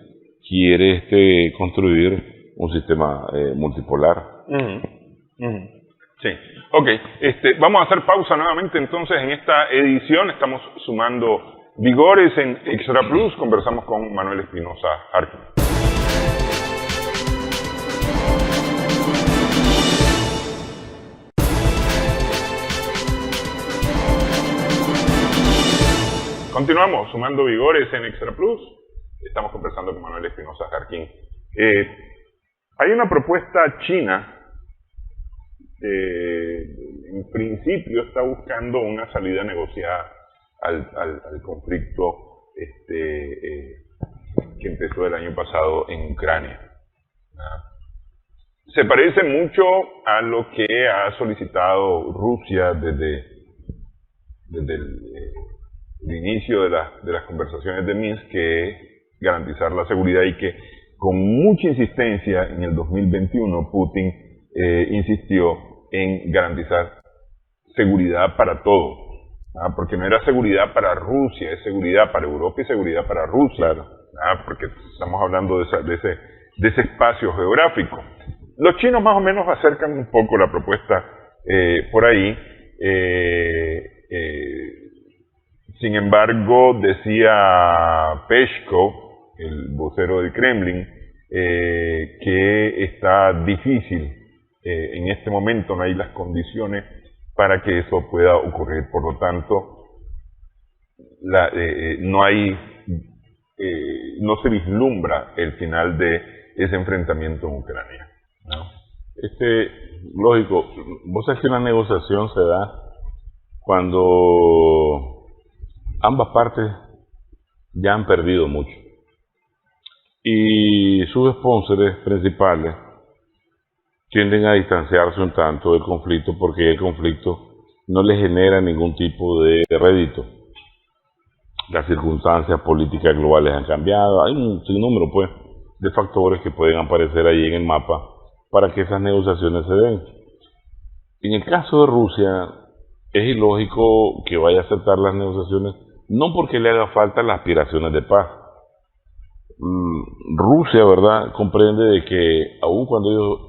quiere construir un sistema multipolar. Sí, ok. Vamos a hacer pausa nuevamente entonces en esta edición. Estamos sumando vigores en Extra Plus. Conversamos con Manuel Espinosa Jarquín. Continuamos sumando vigores en Extra Plus. Estamos conversando con Manuel Espinosa Jarquín. Hay una propuesta china en principio está buscando una salida negociada al conflicto que empezó el año pasado en Ucrania. Se parece mucho a lo que ha solicitado Rusia desde el inicio de las conversaciones de Minsk, que es garantizar la seguridad, y que con mucha insistencia en el 2021 Putin insistió en garantizar seguridad para todos, porque no era seguridad para Rusia, es seguridad para Europa y seguridad para Rusia, claro. Porque estamos hablando de ese espacio geográfico. Los chinos más o menos acercan un poco la propuesta por ahí. Sin embargo, decía Peskov, el vocero del Kremlin, que está difícil. En este momento no hay las condiciones para que eso pueda ocurrir. Por lo tanto, no se vislumbra el final de ese enfrentamiento en Ucrania, ¿no? Lógico, vos sabés que una negociación se da cuando ambas partes ya han perdido mucho y sus sponsors principales tienden a distanciarse un tanto del conflicto, porque el conflicto no les genera ningún tipo de rédito. Las circunstancias políticas globales han cambiado, hay un sinnúmero pues de factores que pueden aparecer ahí en el mapa para que esas negociaciones se den. En el caso de Rusia es ilógico que vaya a aceptar las negociaciones, no porque le haga falta las aspiraciones de paz. Rusia, ¿verdad?, comprende de que aun cuando ellos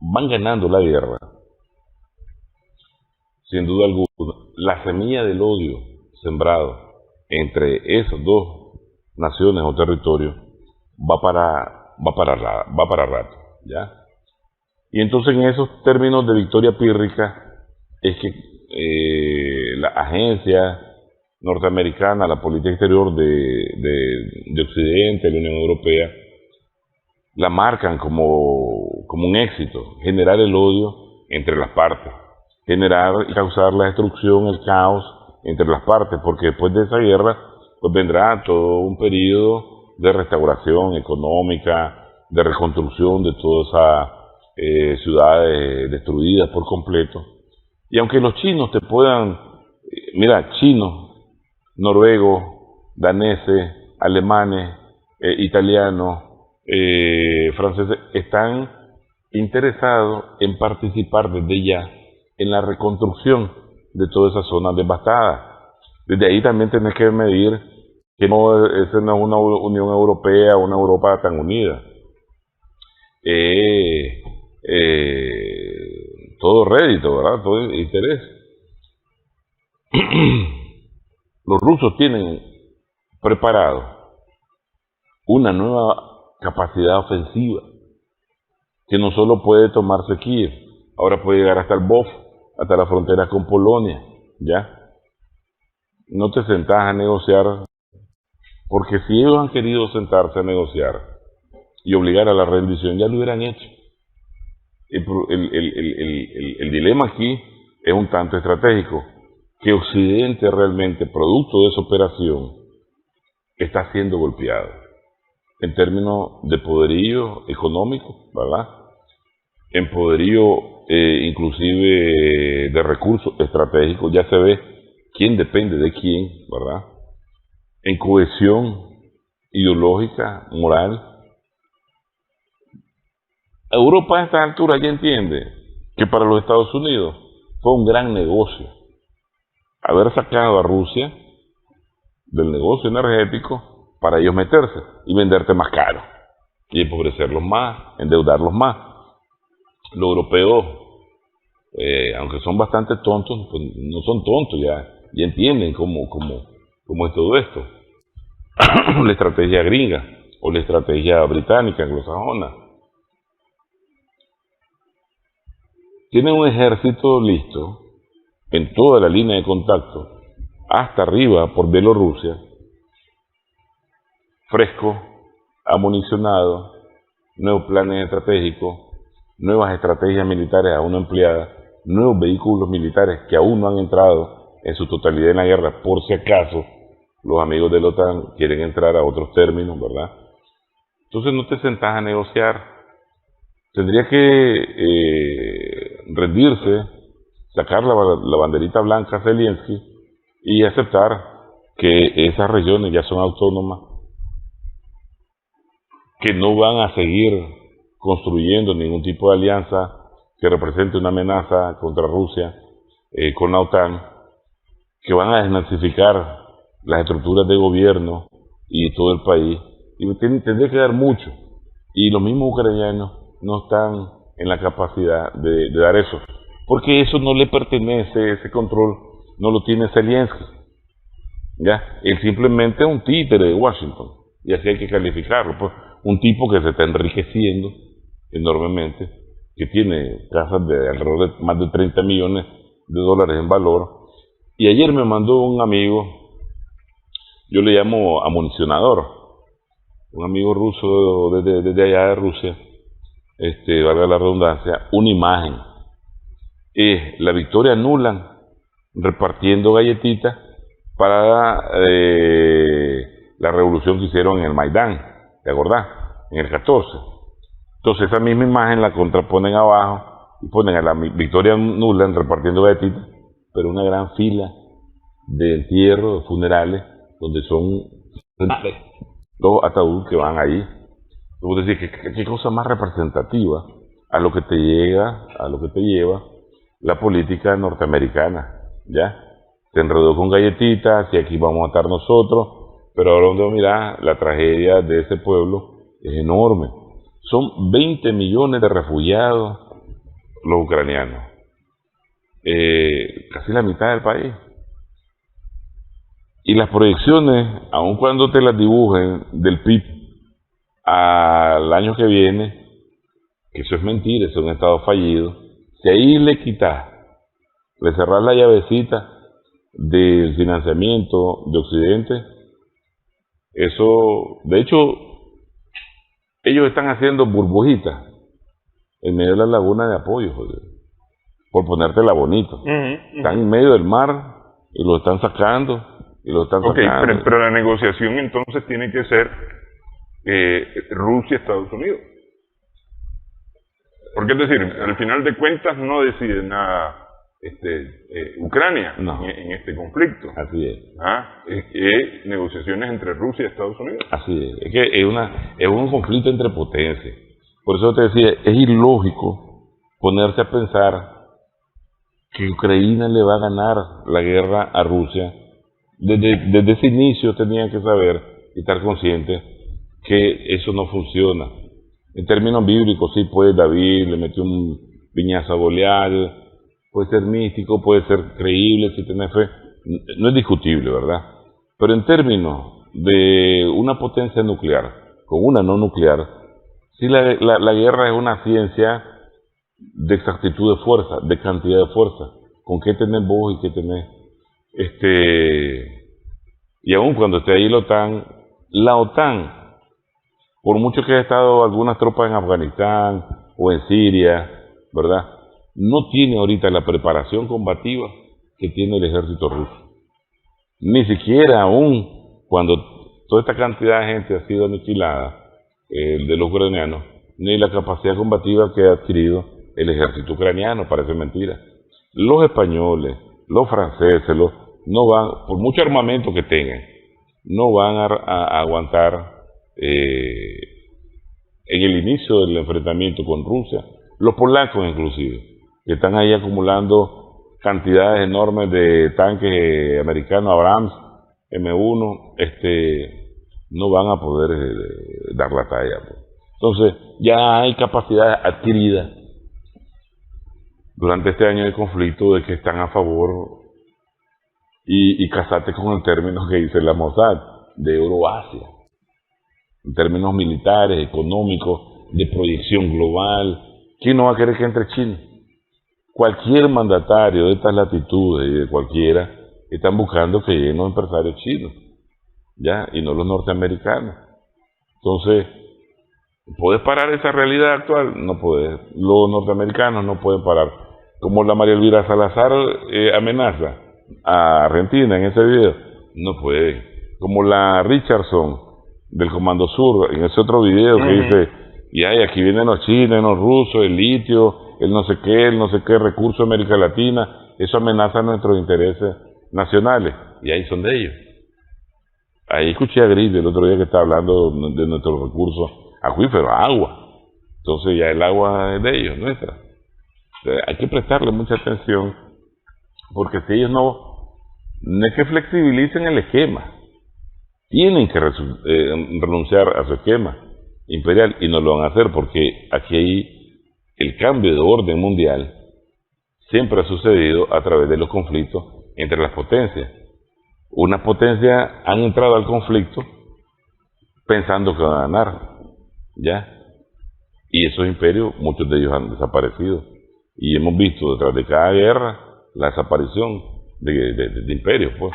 van ganando la guerra, sin duda alguna, la semilla del odio sembrado entre esas dos naciones o territorios va para rato, ¿ya? Y entonces en esos términos de victoria pírrica es que la agencia norteamericana, la política exterior de Occidente, la Unión Europea, la marcan como un éxito, generar el odio entre las partes, generar y causar la destrucción, el caos entre las partes, porque después de esa guerra pues vendrá todo un periodo de restauración económica, de reconstrucción de todas esas ciudades destruidas por completo. Y aunque los chinos te puedan, chinos, noruegos, daneses, alemanes, italianos, franceses, están interesados en participar desde ya en la reconstrucción de todas esas zonas devastadas. Desde ahí también tenés que medir que esa no es una Unión Europea, una Europa tan unida. Todo rédito, ¿verdad? Todo interés. Los rusos tienen preparado una nueva capacidad ofensiva que no solo puede tomarse Kiev, ahora puede llegar hasta el BOF, hasta la frontera con Polonia, ¿ya? No te sentás a negociar, porque si ellos han querido sentarse a negociar y obligar a la rendición, ya lo hubieran hecho. El dilema aquí es un tanto estratégico, que Occidente realmente, producto de esa operación, está siendo golpeado en términos de poderío económico, ¿verdad? En poderío inclusive de recursos estratégicos, ya se ve quién depende de quién, ¿verdad? En cohesión ideológica, moral. Europa a esta altura ya entiende que para los Estados Unidos fue un gran negocio haber sacado a Rusia del negocio energético para ellos meterse y venderte más caro y empobrecerlos más, endeudarlos más. Los europeos, aunque son bastante tontos, pues no son tontos, ya entienden cómo es todo esto. La estrategia gringa o la estrategia británica, anglosajona. Tienen un ejército listo en toda la línea de contacto, hasta arriba por Bielorrusia, fresco, amunicionado, nuevos planes estratégicos, nuevas estrategias militares aún no empleadas, nuevos vehículos militares que aún no han entrado en su totalidad en la guerra, por si acaso los amigos de la OTAN quieren entrar a otros términos, ¿verdad? Entonces no te sentás a negociar. Tendría que rendirse, sacar la banderita blanca a Zelensky y aceptar que esas regiones ya son autónomas, que no van a seguir construyendo ningún tipo de alianza que represente una amenaza contra Rusia con la OTAN, que van a desnazificar las estructuras de gobierno y todo el país, y tendría que dar mucho, y los mismos ucranianos no están en la capacidad de dar eso, porque eso no le pertenece, ese control no lo tiene Zelensky, ¿ya? Él simplemente es un títere de Washington, y así hay que calificarlo, pues, un tipo que se está enriqueciendo enormemente, que tiene casas de alrededor de más de 30 millones de dólares en valor. Y ayer me mandó un amigo, yo le llamo amunicionador, un amigo ruso desde allá de Rusia, valga la redundancia, una imagen. Es la Victoria Nuland repartiendo galletitas para la revolución que hicieron en el Maidán, ¿te acordás? En el 14. Entonces esa misma imagen la contraponen abajo y ponen a la Victoria Nuland repartiendo galletitas, pero una gran fila de entierros, de funerales, donde son los ataúdes que van ahí. Es decir, ¿qué cosa más representativa a lo que te lleva la política norteamericana? ¿Ya? Se enredó con galletitas y aquí vamos a estar nosotros, pero ahora donde mirar, la tragedia de ese pueblo es enorme. Son 20 millones de refugiados los ucranianos, casi la mitad del país. Y las proyecciones, aun cuando te las dibujen del PIB al año que viene, que eso es mentira, eso es un estado fallido, si ahí le quitas, le cerrás la llavecita del financiamiento de Occidente, eso, de hecho, ellos están haciendo burbujitas en medio de la laguna de apoyo, por ponértela bonito. Están en medio del mar y lo están sacando y lo están sacando. Pero la negociación entonces tiene que ser Rusia-Estados Unidos. Porque es decir, al final de cuentas no decide nada Ucrania en este conflicto. Así es. Es negociaciones entre Rusia y Estados Unidos. Así es que es un conflicto entre potencias. Por eso te decía, es ilógico ponerse a pensar que Ucrania le va a ganar la guerra a Rusia. Desde ese inicio tenían que saber y estar conscientes que eso no funciona. En términos bíblicos, sí, pues David le metió un piñazo a Goliat, puede ser místico, puede ser creíble, si tiene fe, no es discutible, ¿verdad? Pero en términos de una potencia nuclear con una no nuclear, sí, la guerra es una ciencia de exactitud de fuerza, de cantidad de fuerza, con qué tenés vos y qué tenés. Y aún cuando esté ahí la OTAN, por mucho que haya estado algunas tropas en Afganistán o en Siria, ¿verdad? No tiene ahorita la preparación combativa que tiene el ejército ruso. Ni siquiera aún cuando toda esta cantidad de gente ha sido aniquilada, de los ucranianos, ni la capacidad combativa que ha adquirido el ejército ucraniano, parece mentira. Los españoles, los franceses, no van, por mucho armamento que tengan, no van a aguantar en el inicio del enfrentamiento con Rusia. Los polacos inclusive, que están ahí acumulando cantidades enormes de tanques americanos Abrams M1, no van a poder dar la talla, pues. Entonces ya hay capacidad adquirida durante este año de conflicto de que están a favor, y casate con el término que dice la Mossad, de Euroasia, en términos militares, económicos, de proyección global. ¿Quién no va a querer que entre China? Cualquier mandatario de estas latitudes y de cualquiera están buscando que lleguen los empresarios chinos, ¿ya? Y no los norteamericanos. Entonces, ¿puedes parar esa realidad actual? No puedes. Los norteamericanos no pueden parar. Como la María Elvira Salazar amenaza a Argentina en ese video, no puede. Como la Richardson del Comando Sur en ese otro video que dice, y aquí vienen los chinos, los rusos, el litio, el no sé qué recurso de América Latina, eso amenaza nuestros intereses nacionales, y ahí son de ellos. Ahí escuché a Gris el otro día que estaba hablando de nuestros recursos acuíferos, agua. Entonces ya el agua es de ellos, nuestra. Entonces, hay que prestarle mucha atención, porque si ellos no es que flexibilicen el esquema, tienen que renunciar a su esquema imperial, y no lo van a hacer porque aquí hay el cambio de orden mundial siempre ha sucedido a través de los conflictos entre las potencias. Unas potencias han entrado al conflicto pensando que van a ganar, ¿ya? Y esos imperios, muchos de ellos han desaparecido, y hemos visto detrás de cada guerra la desaparición de imperios, pues.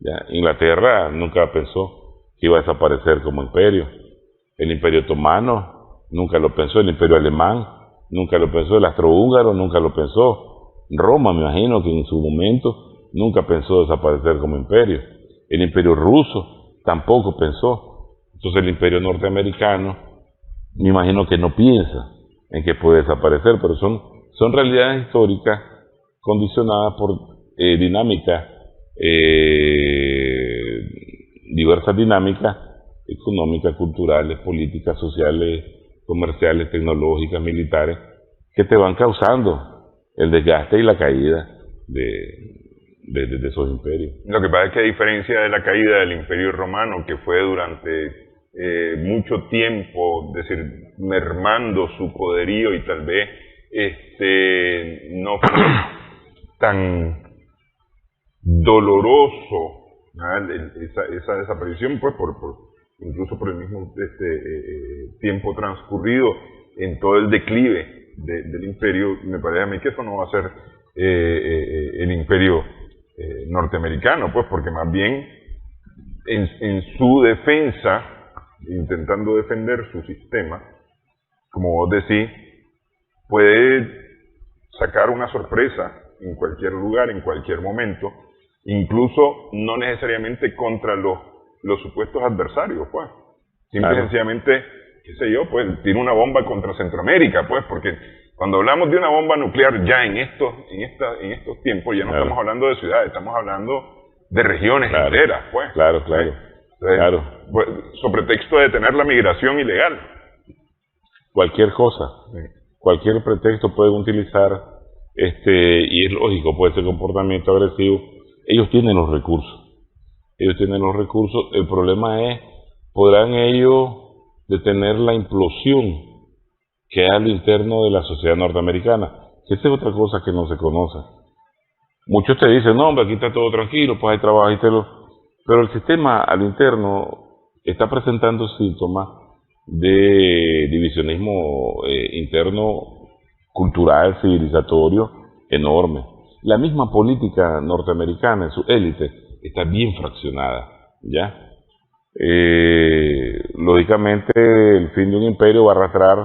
¿Ya? Inglaterra nunca pensó que iba a desaparecer como imperio. El imperio otomano nunca lo pensó, el imperio alemán nunca lo pensó, el austrohúngaro nunca lo pensó. Roma, me imagino que en su momento nunca pensó desaparecer como imperio. El imperio ruso tampoco pensó. Entonces el imperio norteamericano, me imagino que no piensa en que puede desaparecer, pero son realidades históricas condicionadas por diversas dinámicas económicas, culturales, políticas, sociales, comerciales, tecnológicas, militares, que te van causando el desgaste y la caída de esos imperios. Lo que pasa es que a diferencia de la caída del Imperio Romano, que fue durante mucho tiempo, es decir, mermando su poderío, y tal vez no fue tan doloroso, esa desaparición, pues incluso por el mismo tiempo transcurrido en todo el declive del imperio. Me parece a mí que eso no va a ser el imperio norteamericano, pues porque más bien en su defensa, intentando defender su sistema, como vos decís, puede sacar una sorpresa en cualquier lugar, en cualquier momento, incluso no necesariamente contra los supuestos adversarios, pues. Simple y sencillamente, qué sé yo, pues tiene una bomba contra Centroamérica, pues, porque cuando hablamos de una bomba nuclear ya en estos tiempos, ya no estamos hablando de ciudades, estamos hablando de regiones enteras, pues. Entonces, pues, sobre texto de detener la migración ilegal. Cualquier cosa, cualquier pretexto pueden utilizar, y es lógico, puede ser comportamiento agresivo. Ellos tienen los recursos. El problema es, ¿podrán ellos detener la implosión que hay al interno de la sociedad norteamericana? Que esa es otra cosa que no se conoce. Muchos te dicen, no, hombre, aquí está todo tranquilo, pues hay trabajo, pero el sistema al interno está presentando síntomas de divisionismo interno cultural, civilizatorio enorme. La misma política norteamericana en su élite está bien fraccionada, ¿ya? Lógicamente el fin de un imperio va a arrastrar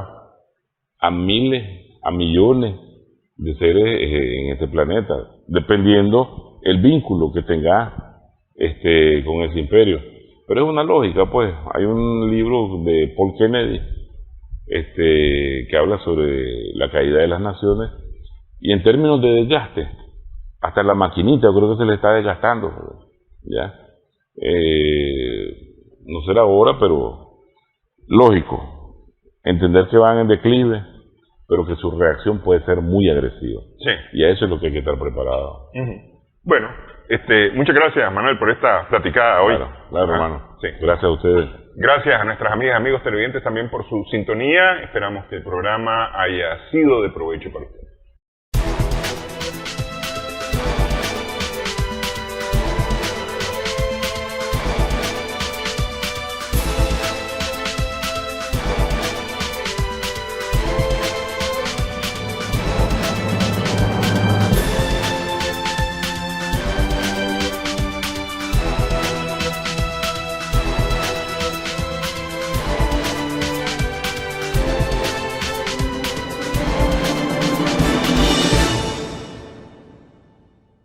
a miles, a millones de seres en este planeta, dependiendo el vínculo que tenga con ese imperio. Pero es una lógica, pues. Hay un libro de Paul Kennedy que habla sobre la caída de las naciones, y en términos de desgaste, hasta la maquinita yo creo que se le está desgastando, ¿ya? No será ahora, pero lógico, entender que van en declive, pero que su reacción puede ser muy agresiva. Sí. Y a eso es lo que hay que estar preparado. Bueno, muchas gracias, Manuel, por esta platicada hoy. Claro, hermano. Sí. Gracias a ustedes. Gracias a nuestras amigas y amigos televidentes también por su sintonía. Esperamos que el programa haya sido de provecho para ustedes.